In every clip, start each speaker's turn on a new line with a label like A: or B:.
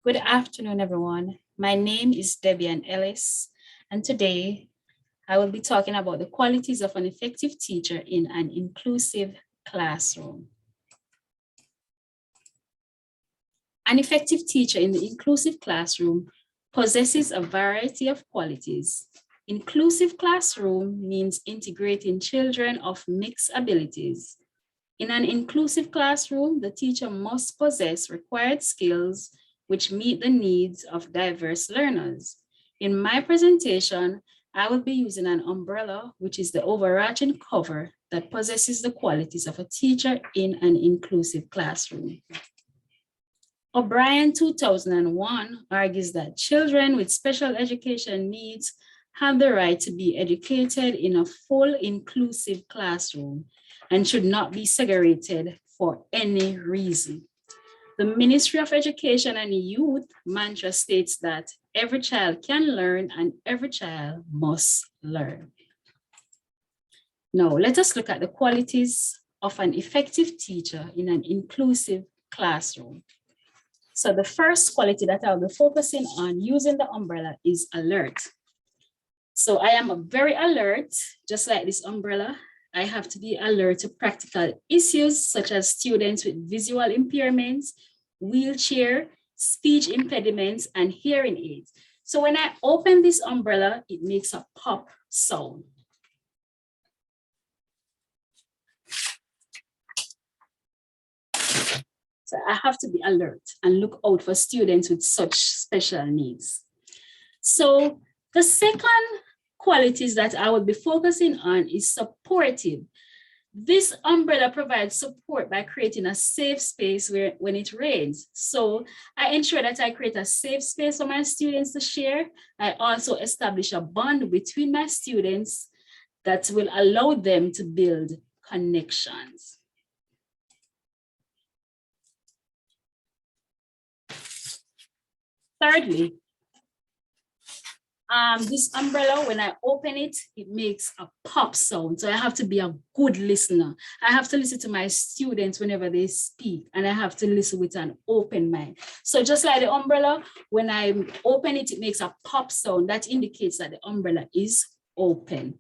A: Good afternoon, everyone. My name is Debian Ellis, and today I will be talking about the qualities of an effective teacher in an inclusive classroom. An effective teacher in the inclusive classroom possesses a variety of qualities. Inclusive classroom means integrating children of mixed abilities. In an inclusive classroom, the teacher must possess required skills which meet the needs of diverse learners. In my presentation, I will be using an umbrella, which is the overarching cover that possesses the qualities of a teacher in an inclusive classroom. O'Brien 2001 argues that children with special education needs have the right to be educated in a full inclusive classroom and should not be segregated for any reason. The Ministry of Education and Youth mantra states that every child can learn and every child must learn. Now, let us look at the qualities of an effective teacher in an inclusive classroom. So the first quality that I'll be focusing on using the umbrella is alert. So I am very alert, just like this umbrella. I have to be alert to practical issues such as students with visual impairments, wheelchair, speech impediments, and hearing aids. So when I open this umbrella, it makes a pop sound. So I have to be alert and look out for students with such special needs. So the second qualities that I will be focusing on is supportive. This umbrella provides support by creating a safe space when it rains. So I ensure that I create a safe space for my students to share. I also establish a bond between my students that will allow them to build connections. Thirdly, this umbrella, when I open it, it makes a pop sound. So I have to be a good listener. I have to listen to my students whenever they speak, and I have to listen with an open mind. So just like the umbrella, when I open it, it makes a pop sound. That indicates that the umbrella is open.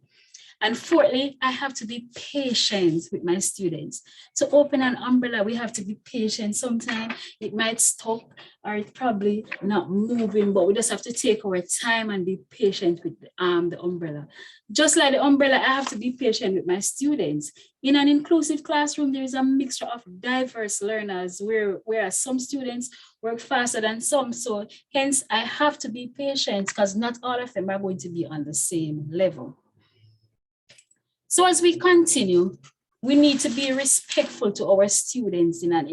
A: And fourthly, I have to be patient with my students. To open an umbrella, we have to be patient. Sometimes it might stop or it's probably not moving, but we just have to take our time and be patient with the umbrella. Just like the umbrella, I have to be patient with my students. In an inclusive classroom, there is a mixture of diverse learners, whereas some students work faster than some. So hence, I have to be patient because not all of them are going to be on the same level. So as we continue, we need to be respectful to our students in an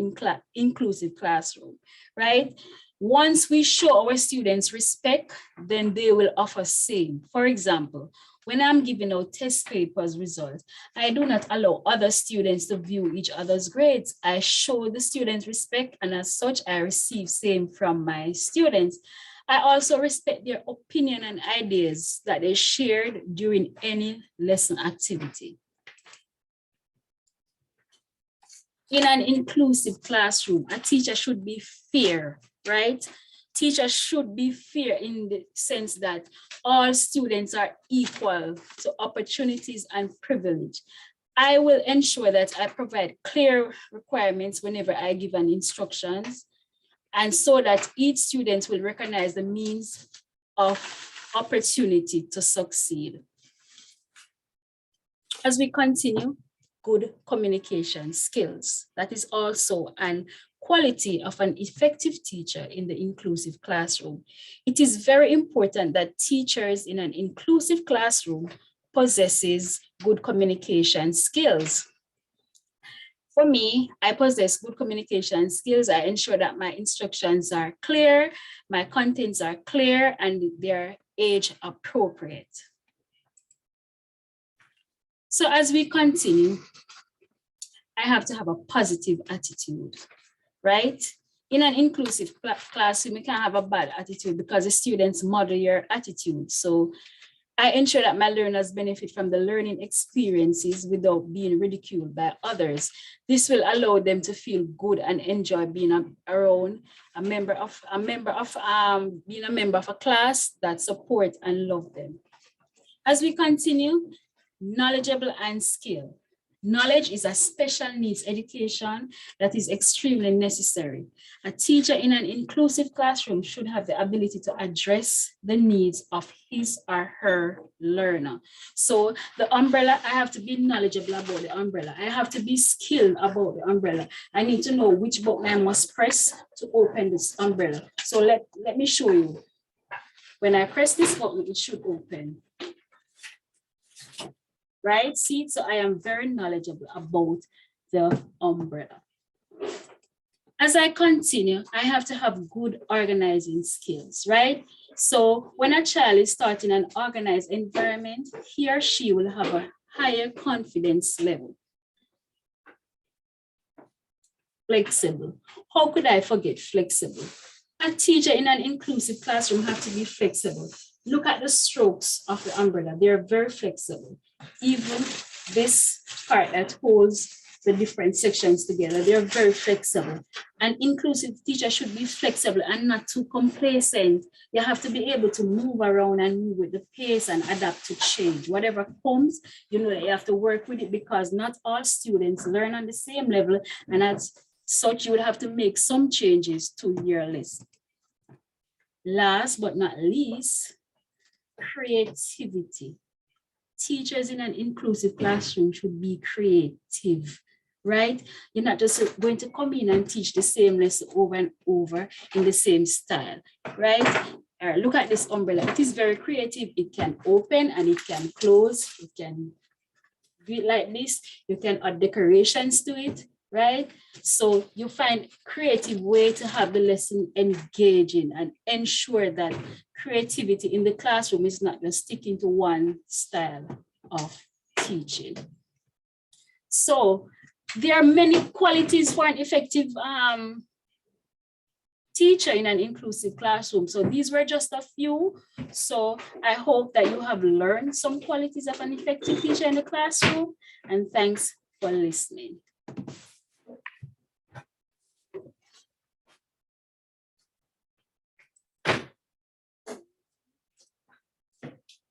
A: inclusive classroom, right? Once we show our students respect, then they will offer same. For example, when I'm giving out test papers results, I do not allow other students to view each other's grades. I show the students respect, and as such, I receive same from my students. I also respect their opinion and ideas that they shared during any lesson activity. In an inclusive classroom, a teacher should be fair, right? Teachers should be fair in the sense that all students are equal to opportunities and privilege. I will ensure that I provide clear requirements whenever I give an instructions, and so that each student will recognize the means of opportunity to succeed. As we continue, good communication skills. That is also an quality of an effective teacher in the inclusive classroom. It is very important that teachers in an inclusive classroom possesses good communication skills. For me, I possess good communication skills. I ensure that my instructions are clear, my contents are clear, and they're age appropriate. So as we continue, I have to have a positive attitude, right? In an inclusive classroom, you can't have a bad attitude because the students model your attitude. So I ensure that my learners benefit from the learning experiences without being ridiculed by others. This will allow them to feel good and enjoy being around being a member of a class that support and love them. As we continue, knowledgeable and skilled. Knowledge is a special needs education that is extremely necessary. A teacher in an inclusive classroom should have the ability to address the needs of his or her learner. So the umbrella, I have to be knowledgeable about the umbrella. I have to be skilled about the umbrella. I need to know which button I must press to open this umbrella. So let me show you. When I press this button, it should open. Right? See, so I am very knowledgeable about the umbrella. As I continue, I have to have good organizing skills, right? So when a child is starting an organized environment, he or she will have a higher confidence level. Flexible. How could I forget flexible? A teacher in an inclusive classroom has to be flexible. Look at the strokes of the umbrella. They're very flexible. Even this part that holds the different sections together, they're very flexible. An inclusive teacher should be flexible and not too complacent. You have to be able to move around and move with the pace and adapt to change. Whatever comes, you know that you have to work with it, because not all students learn on the same level, and as such, you would have to make some changes to your list. Last but not least, creativity. Teachers in an inclusive classroom should be creative, right? You're not just going to come in and teach the same lesson over and over in the same style, right? Look at this umbrella. It is very creative. It can open and it can close. You can do it like this. You can add decorations to it, right? So you find creative way to have the lesson engaging and ensure that creativity in the classroom is not just sticking to one style of teaching. So there are many qualities for an effective teacher in an inclusive classroom. So these were just a few. So I hope that you have learned some qualities of an effective teacher in the classroom, and thanks for listening.